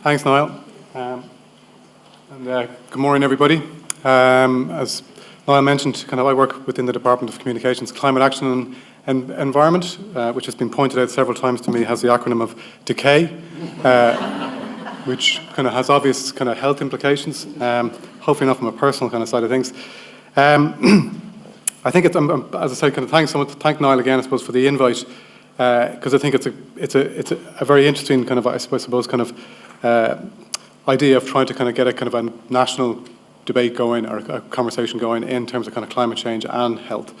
Thanks, Niall. Good morning, everybody. As Niall mentioned, I work within the Department of Communications, Climate Action and Environment, which has been pointed out several times to me, has the acronym of DECAY, which has obvious health implications. Hopefully not from a personal side of things. I think it's, as I said, thank Niall again, I suppose, for the invite, because I think it's a very interesting I suppose idea of trying to get a national debate going, or a conversation going in terms of climate change and health.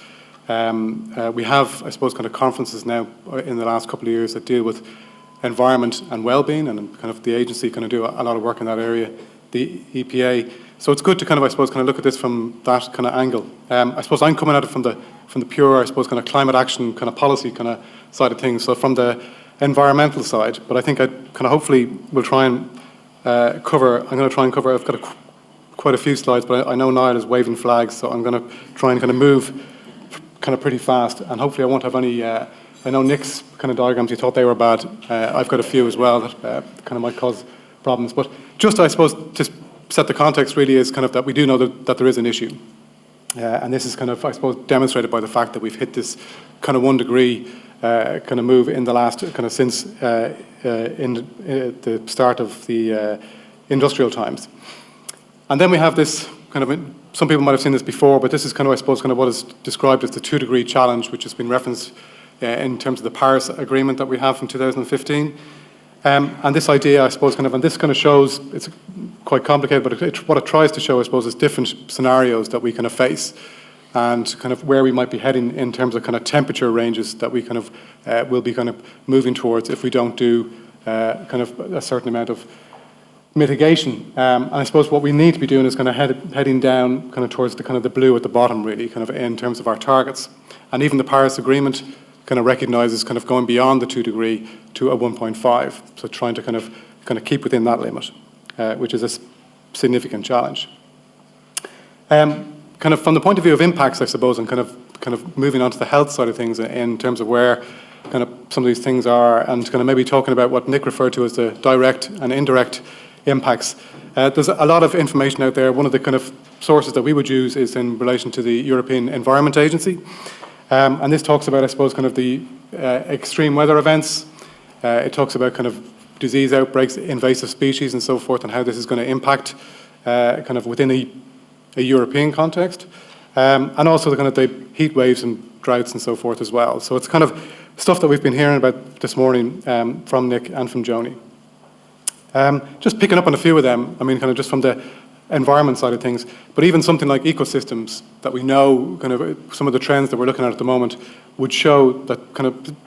We have, I suppose, conferences now in the last couple of years that deal with environment and well-being, and the agency do a lot of work in that area, the EPA. So it's good to I suppose look at this from that angle. I suppose I'm coming at it from the pure, I suppose, climate action policy side of things. So from the environmental side, but I think I hopefully will try and cover. I'm going to try and cover. I've got quite a few slides, but I know Niall is waving flags, so I'm going to try and move pretty fast, and hopefully I won't have any. I know Nick's diagrams, he thought they were bad. I've got a few as well that might cause problems, but just I suppose to set the context really is that we do know that there is an issue, and this is I suppose demonstrated by the fact that we've hit this 1 degree move in the last since in the start of the industrial times. And then we have this some people might have seen this before, but this is I suppose what is described as the 2 degree challenge, which has been referenced in terms of the Paris Agreement that we have from 2015. And this idea, I suppose, and this shows, it's quite complicated, but what it tries to show, I suppose, is different scenarios that we face, and where we might be heading in terms of temperature ranges that we will be moving towards if we don't do a certain amount of mitigation. And I suppose what we need to be doing is heading down towards the blue at the bottom, really, in terms of our targets. And even the Paris Agreement recognises going beyond the 2 degree to a 1.5. So trying to keep within that limit, which is a significant challenge. From the point of view of impacts, I suppose, and moving on to the health side of things in terms of where some of these things are, and maybe talking about what Nick referred to as the direct and indirect impacts. There's a lot of information out there. One of the sources that we would use is in relation to the European Environment Agency. And this talks about, I suppose, the extreme weather events. It talks about disease outbreaks, invasive species, and so forth, and how this is going to impact within a European context, and also the heat waves and droughts and so forth as well. So it's stuff that we've been hearing about this morning from Nick and from Joni. Just picking up on a few of them. I mean, just from the environment side of things, but even something like ecosystems that we know, some of the trends that we're looking at the moment would show that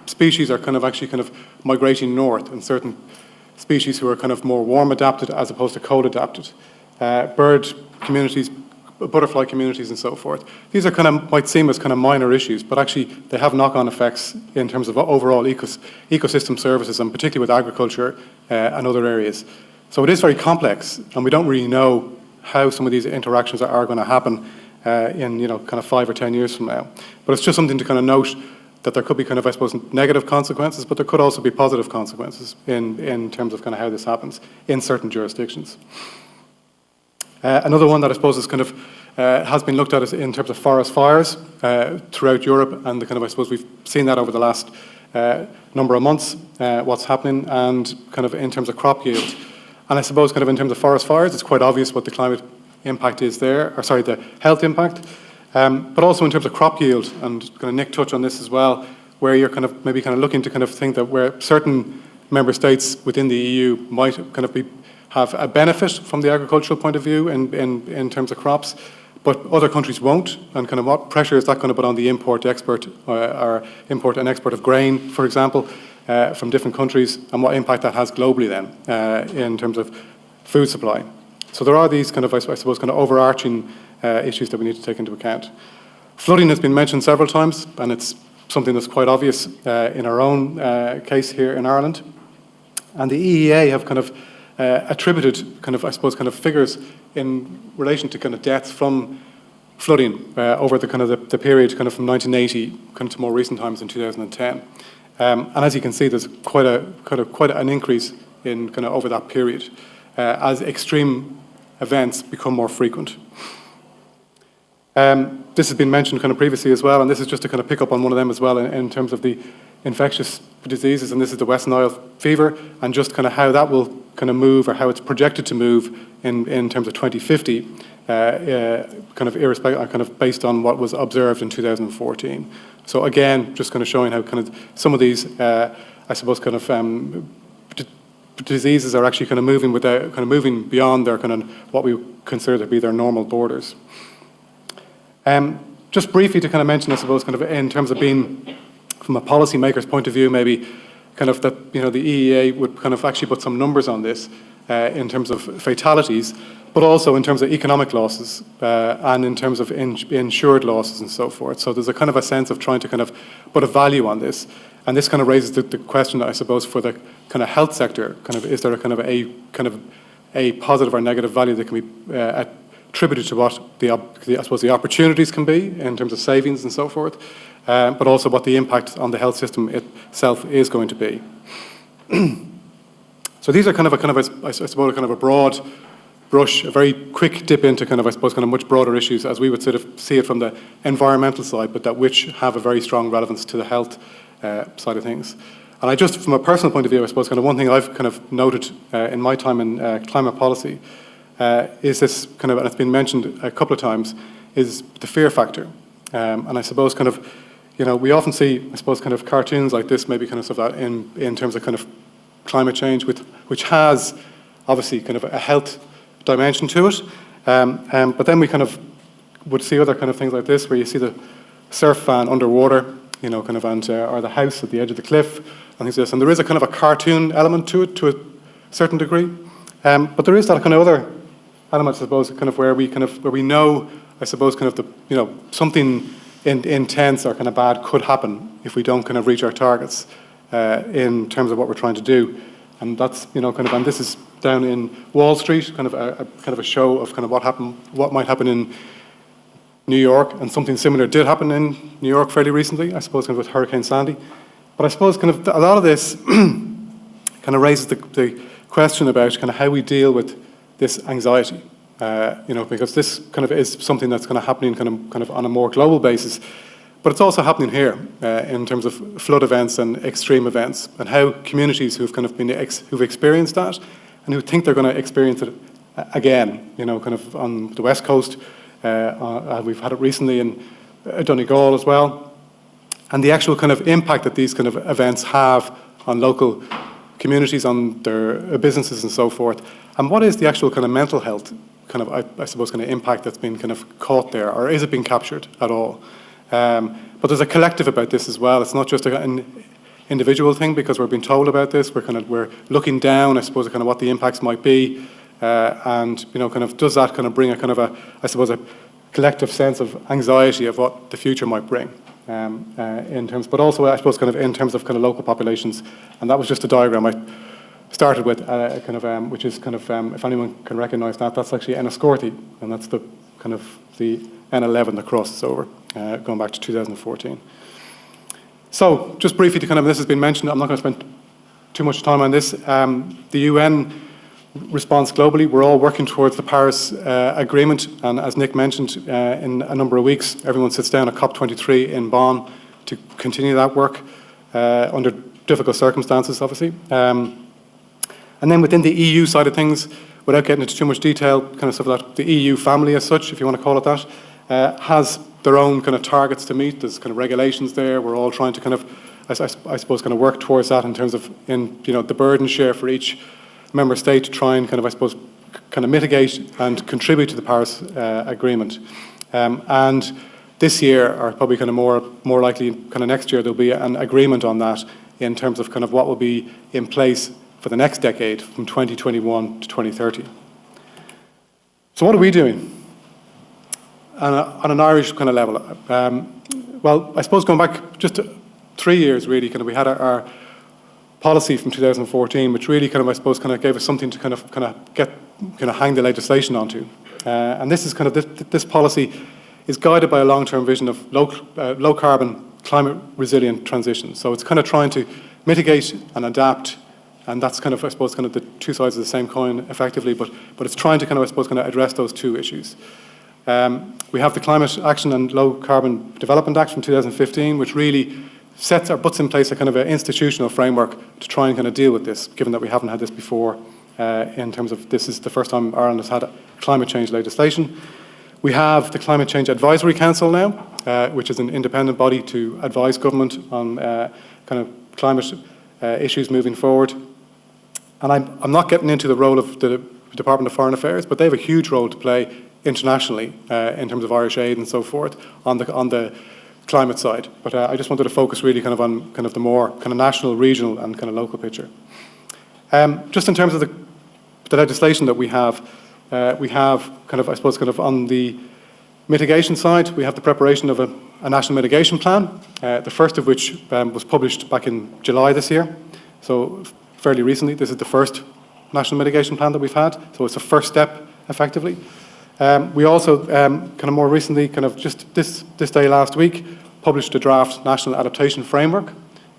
species are actually migrating north, and certain species who are more warm adapted as opposed to cold adapted. Bird communities, butterfly communities, and so forth. These are might seem as minor issues, but actually they have knock-on effects in terms of overall ecosystem services, and particularly with agriculture and other areas. So it is very complex, and we don't really know how some of these interactions are going to happen in 5 or 10 years from now. But it's just something to note that there could be I suppose negative consequences, but there could also be positive consequences in terms of how this happens in certain jurisdictions. Another one that I suppose is has been looked at is in terms of forest fires throughout Europe, and I suppose we've seen that over the last number of months, what's happening, and in terms of crop yield. And I suppose in terms of forest fires, it's quite obvious what the climate impact is there, or sorry, the health impact, but also in terms of crop yield, and Nick touched on this as well, where you're maybe looking to think that where certain member states within the EU might have a benefit from the agricultural point of view in terms of crops, but other countries won't, and what pressure is that going to put on the import-export or import and export of grain, for example, from different countries, and what impact that has globally then in terms of food supply. So there are these I suppose overarching issues that we need to take into account. Flooding has been mentioned several times, and it's something that's quite obvious in our own case here in Ireland. And the EEA have attributed I suppose figures in relation to deaths from flooding over the period from 1980 to more recent times in 2010. And as you can see, there's quite an increase in kind of over that period as extreme events become more frequent. This has been mentioned kind of previously as well, and this is just to kind of pick up on one of them as well in terms of the infectious diseases, and this is the West Nile fever, and just kind of how that will kind of move, or how it's projected to move in terms of 2050, kind of based on what was observed in 2014. So again, just kind of showing how kind of some of these, I suppose, kind of diseases are actually kind of moving beyond their kind of what we consider to be their normal borders. Just briefly to kind of mention, I suppose, kind of in terms of being from a policymaker's point of view, maybe kind of that, you know, the EEA would kind of actually put some numbers on this in terms of fatalities, but also in terms of economic losses and in terms of insured losses and so forth. So there's a kind of a sense of trying to kind of put a value on this. And this kind of raises the question, I suppose, for the kind of health sector, kind of is there a kind of a positive or negative value that can be attributed to what I suppose the opportunities can be in terms of savings and so forth, but also what the impact on the health system itself is going to be. So these are kind of I suppose kind of a broad brush, a very quick dip into kind of, I suppose, kind of much broader issues as we would sort of see it from the environmental side, but that which have a very strong relevance to the health side of things. And I just, from a personal point of view, I suppose kind of one thing I've kind of noted in my time in climate policy is this kind of, and it's been mentioned a couple of times, is the fear factor. And I suppose kind of, you know, we often see, I suppose, kind of cartoons like this, maybe kind of stuff that in terms of kind of climate change, which has obviously kind of a health dimension to it. But then we kind of would see other kind of things like this, where you see the surf fan underwater, you know, kind of, and or the house at the edge of the cliff, and things like this. And there is a kind of a cartoon element to it to a certain degree. But there is that kind of other element, I suppose, kind of where we know, I suppose, kind of the, you know, something intense or kind of bad could happen if we don't kind of reach our targets in terms of what we're trying to do. And that's, you know, kind of, and this is down in Wall Street, kind of a show of kind of what might happen in New York, and something similar did happen in New York fairly recently, I suppose, kind of with Hurricane Sandy. But I suppose kind of a lot of this kind of raises the question about kind of how we deal with this anxiety, you know, because this kind of is something that's kind of happening kind of on a more global basis, but it's also happening here in terms of flood events and extreme events, and how communities who've kind of who've experienced that and who think they're going to experience it again, you know, kind of on the West Coast. We've had it recently in Donegal as well. And the actual kind of impact that these kind of events have on local communities, on their businesses and so forth. And what is the actual kind of mental health kind of, I suppose, kind of impact that's been kind of caught there, or is it being captured at all? But there's a collective about this as well. It's not just an individual thing, because we're being told about this. We're looking down, I suppose, kind of what the impacts might be. And, you know, kind of does that kind of bring a kind of I suppose, a collective sense of anxiety of what the future might bring in terms, but also, I suppose, kind of in terms of kind of local populations. And that was just a diagram I started with, kind of, which is kind of, if anyone can recognise that, that's actually Enniscorthy, and that's the kind of the N11 that crosses over, going back to 2014. So, just briefly to kind of, this has been mentioned, I'm not going to spend too much time on this. The UN response globally, we're all working towards the Paris Agreement, and as Nick mentioned, in a number of weeks, everyone sits down at COP23 in Bonn to continue that work under difficult circumstances, obviously. And then within the EU side of things, without getting into too much detail, kind of stuff like the EU family as such, if you want to call it that, has their own kind of targets to meet. There's kind of regulations there. We're all trying to kind of, I suppose, kind of work towards that in terms of, you know, the burden share for each member state to try and kind of, I suppose, kind of mitigate and contribute to the Paris Agreement. And this year, or probably kind of more likely kind of next year, there'll be an agreement on that in terms of kind of what will be in place for the next decade from 2021 to 2030. So what are we doing on an Irish kind of level? Well, I suppose going back just 3 years, really, kind of, we had our policy from 2014, which really kind of, I suppose, kind of gave us something to kind of hang the legislation onto. And this is kind of, this policy is guided by a long-term vision of low carbon, climate resilient transition. So it's kind of trying to mitigate and adapt And that's kind of, I suppose, kind of the two sides of the same coin effectively, but it's trying to kind of, I suppose, kind of address those two issues. We have the Climate Action and Low Carbon Development Act from 2015, which really sets or puts in place a kind of an institutional framework to try and kind of deal with this, given that we haven't had this before in terms of this is the first time Ireland has had climate change legislation. We have the Climate Change Advisory Council now, which is an independent body to advise government on kind of climate issues moving forward. And I'm not getting into the role of the Department of Foreign Affairs, but they have a huge role to play internationally in terms of Irish aid and so forth on the climate side. But I just wanted to focus really kind of on kind of the more kind of national, regional and kind of local picture. Just in terms of the legislation that we have kind of, I suppose, kind of on the mitigation side, we have the preparation of a national mitigation plan, the first of which was published back in July this year. So fairly recently, this is the first national mitigation plan that we've had. So it's a first step, effectively. We also, kind of more recently, kind of just this day last week, published a draft national adaptation framework,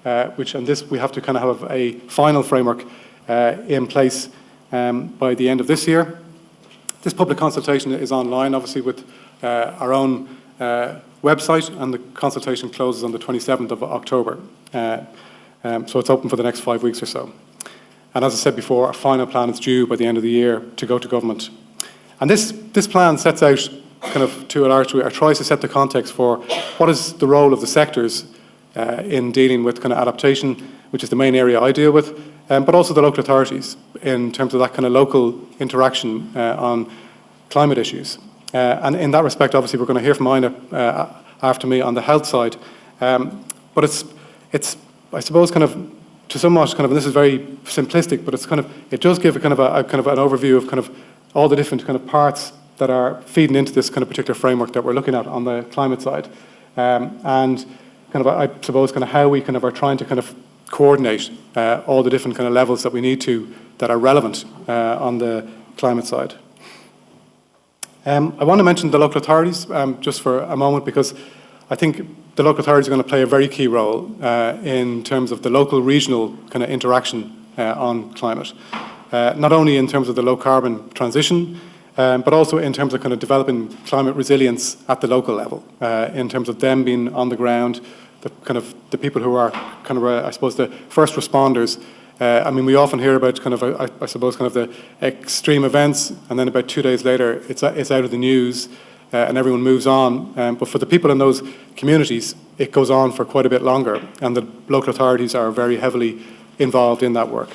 and this we have to kind of have a final framework in place by the end of this year. This public consultation is online, obviously, with our own website, and the consultation closes on the 27th of October. So it's open for the next 5 weeks or so. And as I said before, a final plan is due by the end of the year to go to government. And this plan sets out, kind of to a large degree, or tries to set the context for what is the role of the sectors in dealing with kind of adaptation, which is the main area I deal with, but also the local authorities in terms of that kind of local interaction on climate issues. And in that respect, obviously, we're going to hear from Ina after me on the health side. But it's I suppose, kind of, to somewhat kind of, and this is very simplistic, but it's kind of, it does give a kind of an overview of kind of all the different kind of parts that are feeding into this kind of particular framework that we're looking at on the climate side. And kind of, I suppose, kind of how we kind of are trying to kind of coordinate all the different kind of levels that we need to, that are relevant on the climate side. I want to mention the local authorities just for a moment, because I think the local authorities are going to play a very key role in terms of the local regional kind of interaction on climate. Not only in terms of the low carbon transition, but also in terms of kind of developing climate resilience at the local level, in terms of them being on the ground, the people who are kind of, I suppose, the first responders. I mean, we often hear about kind of, I suppose, kind of the extreme events, and then about 2 days later, it's out of the news, and everyone moves on. But for the people in those communities, it goes on for quite a bit longer, and the local authorities are very heavily involved in that work.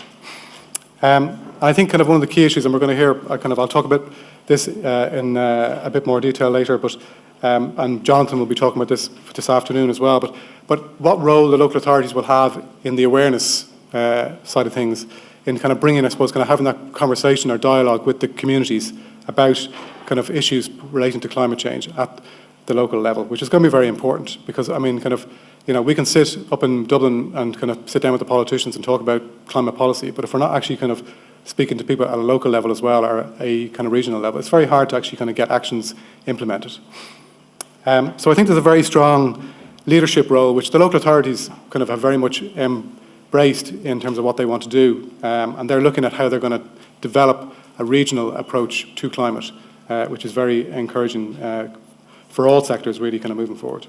I think kind of one of the key issues, and we're going to hear, I'll talk about this in a bit more detail later, but and Jonathan will be talking about this afternoon as well. But what role the local authorities will have in the awareness side of things, in kind of bringing, I suppose, kind of having that conversation or dialogue with the communities about kind of issues relating to climate change at the local level, which is going to be very important, because I mean, kind of, you know, we can sit up in Dublin and kind of sit down with the politicians and talk about climate policy, but if we're not actually kind of speaking to people at a local level as well, or a kind of regional level, it's very hard to actually kind of get actions implemented. So I think there's a very strong leadership role, which the local authorities kind of have very much embraced in terms of what they want to do, and they're looking at how they're going to develop a regional approach to climate, which is very encouraging for all sectors really kind of moving forward.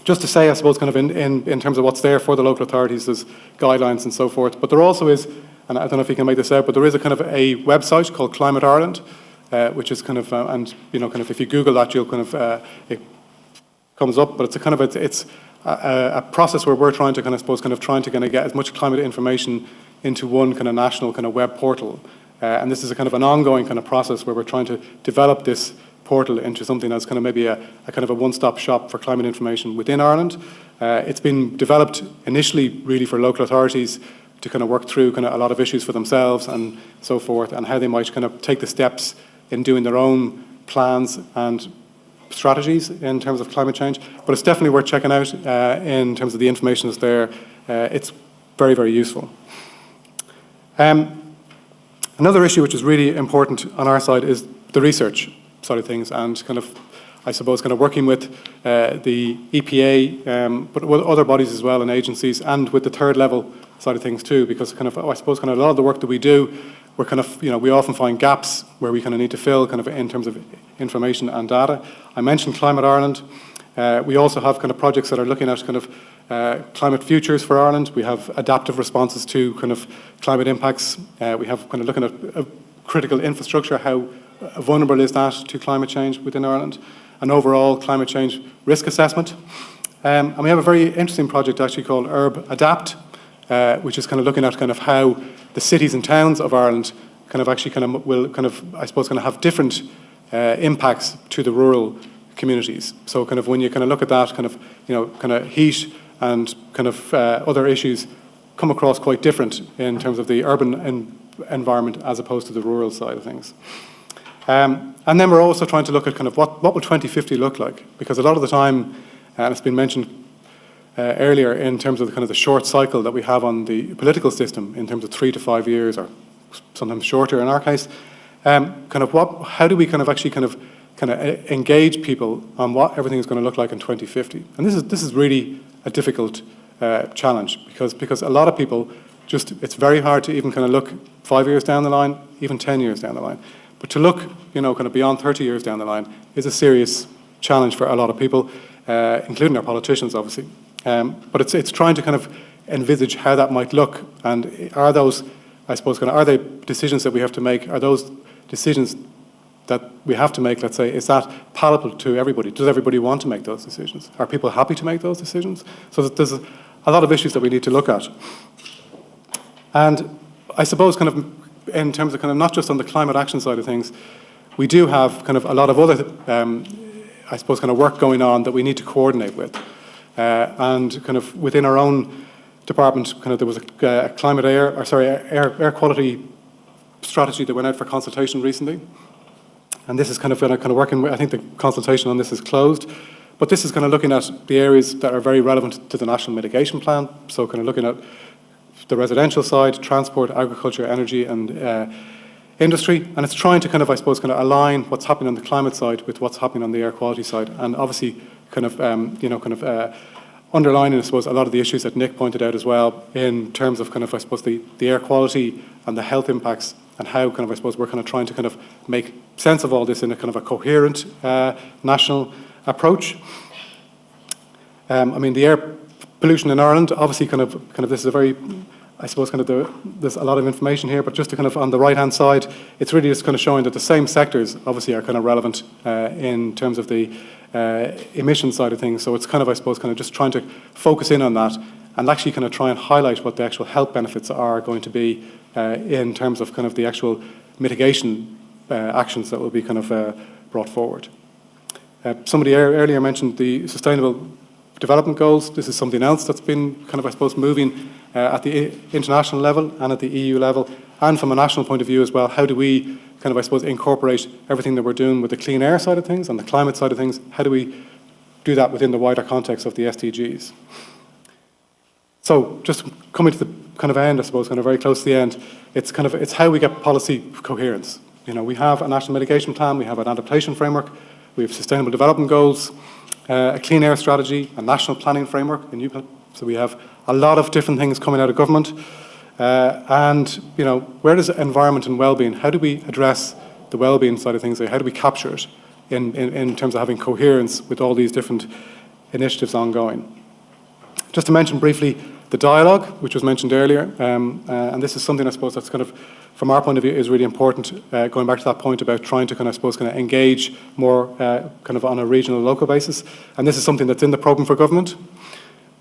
Just to say, I suppose, kind of in terms of what's there for the local authorities, there's guidelines and so forth, but there also is, and I don't know if you can make this out, but there is a kind of a website called Climate Ireland, which is kind of, and you know, kind of if you Google that, you'll kind of, it comes up, but it's a kind of, it's a process where we're trying to kind of, suppose, kind of trying to kind of get as much climate information into one kind of national kind of web portal. And this is a kind of an ongoing kind of process where we're trying to develop this portal into something that's kind of maybe a kind of a one-stop shop for climate information within Ireland. It's been developed initially really for local authorities to kind of work through kind of a lot of issues for themselves and so forth, and how they might kind of take the steps in doing their own plans and strategies in terms of climate change. But it's definitely worth checking out in terms of the information that's there. It's very, very useful. Another issue which is really important on our side is the research side of things, and kind of, I suppose, kind of working with the EPA, but with other bodies as well and agencies, and with the third level side of things too, because kind of, I suppose, kind of a lot of the work that we do, we're kind of, we often find gaps where we kind of need to fill kind of in terms of information and data. I mentioned Climate Ireland. We also have kind of projects that are looking at kind of climate futures for Ireland. We have adaptive responses to kind of climate impacts. We have kind of looking at critical infrastructure, how vulnerable is that to climate change within Ireland, and overall climate change risk assessment. And we have a very interesting project actually called Urb Adapt, which is kind of looking at kind of how the cities and towns of Ireland kind of actually kind of will kind of, I suppose, kind of have different impacts to the rural communities. So kind of when you kind of look at that, kind of, kind of heat and kind of other issues come across quite different in terms of the urban environment as opposed to the rural side of things. And then we're also trying to look at kind of what will 2050 look like? Because a lot of the time, and it's been mentioned earlier in terms of the kind of the short cycle that we have on the political system in terms of 3 to 5 years, or sometimes shorter in our case, kind of how do we kind of actually kind of engage people on what everything is going to look like in 2050? And this is really a difficult challenge because a lot of people it's very hard to even kind of look 5 years down the line, even 10 years down the line. But to look, kind of beyond 30 years down the line is a serious challenge for a lot of people, including our politicians, obviously. But it's trying to kind of envisage how that might look, and are those, I suppose, are they decisions that we have to make? Are those decisions that we have to make, let's say, is that palatable to everybody? Does everybody want to make those decisions? Are people happy to make those decisions? So there's a lot of issues that we need to look at. And I suppose kind of in terms of kind of not just on the climate action side of things, we do have kind of a lot of other, I suppose, kind of work going on that we need to coordinate with. And kind of within our own department, kind of there was a climate air quality strategy that went out for consultation recently. And this is kind of working with, I think the consultation on this is closed, but this is kind of looking at the areas that are very relevant to the National Mitigation Plan. So kind of looking at the residential side, transport, agriculture, energy, and industry. And it's trying to kind of, I suppose, kind of align what's happening on the climate side with what's happening on the air quality side. And obviously kind of, underlining, I suppose, a lot of the issues that Nick pointed out as well in terms of kind of, I suppose, the air quality and the health impacts, and how kind of, I suppose, we're kind of trying to kind of make sense of all this in a kind of a coherent national approach. I mean, the air pollution in Ireland, obviously kind of this is a very, I suppose, kind of there's a lot of information here, but just to kind of on the right-hand side, it's really just kind of showing that the same sectors obviously are kind of relevant in terms of the emission side of things. So it's kind of, I suppose, kind of just trying to focus in on that and actually kind of try and highlight what the actual health benefits are going to be in terms of kind of the actual mitigation actions that will be kind of brought forward. Somebody earlier mentioned the Sustainable Development Goals. This is something else that's been kind of, I suppose, moving at the international level and at the EU level, and from a national point of view as well. How do we kind of, I suppose, incorporate everything that we're doing with the clean air side of things and the climate side of things? How do we do that within the wider context of the SDGs? So just coming to the kind of end, I suppose, kind of very close to the end, it's how we get policy coherence. We have a national mitigation plan, we have an adaptation framework, we have sustainable development goals, a clean air strategy, a national planning framework, so we have a lot of different things coming out of government. And where does environment and well-being, how do we address the well-being side of things? How do we capture it in terms of having coherence with all these different initiatives ongoing? Just to mention briefly the dialogue, which was mentioned earlier, and this is something, I suppose, that's kind of, from our point of view, is really important, going back to that point about trying to kind of, I suppose, kind of engage more kind of on a regional, local basis. And this is something that's in the programme for government.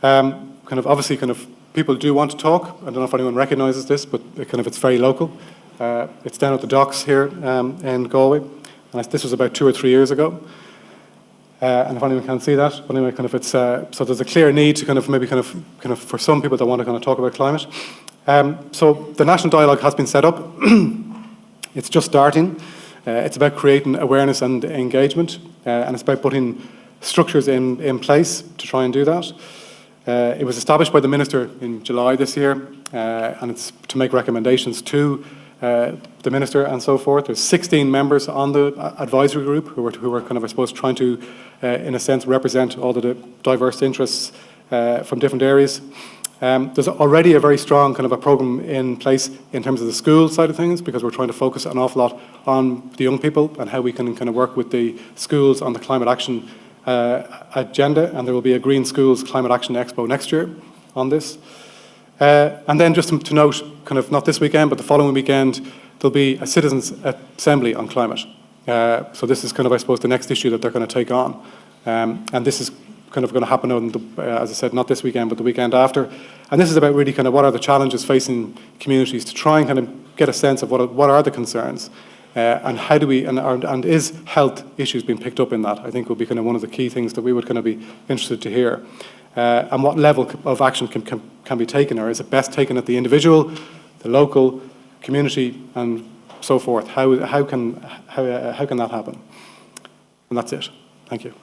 Kind of obviously kind of people do want to talk. I don't know if anyone recognises this, but it's very local. It's down at the docks here in Galway, and this was about 2 or 3 years ago. And if anyone can see that, but anyway, kind of it's so there's a clear need to kind of maybe kind of for some people that want to kind of talk about climate. So the national dialogue has been set up. It's just starting. It's about creating awareness and engagement, and it's about putting structures in place to try and do that. It was established by the Minister in July this year, and it's to make recommendations to the Minister and so forth. There's 16 members on the advisory group who are kind of, I suppose, trying to, in a sense, represent all of the diverse interests from different areas. There's already a very strong kind of a programme in place in terms of the school side of things, because we're trying to focus an awful lot on the young people and how we can kind of work with the schools on the climate action agenda, and there will be a Green Schools Climate Action Expo next year on this. And then just to note, kind of not this weekend, but the following weekend, there'll be a citizens' assembly on climate. So this is kind of, I suppose, the next issue that they're going to take on. And this is kind of going to happen on, as I said, not this weekend, but the weekend after. And this is about really kind of what are the challenges facing communities, to try and kind of get a sense of what are the concerns, and how do we, and is health issues being picked up in that, I think will be kind of one of the key things that we would kind of be interested to hear. And what level of action can be taken, or is it best taken at the individual, the local, community, and so forth? How can that happen? And that's it. Thank you.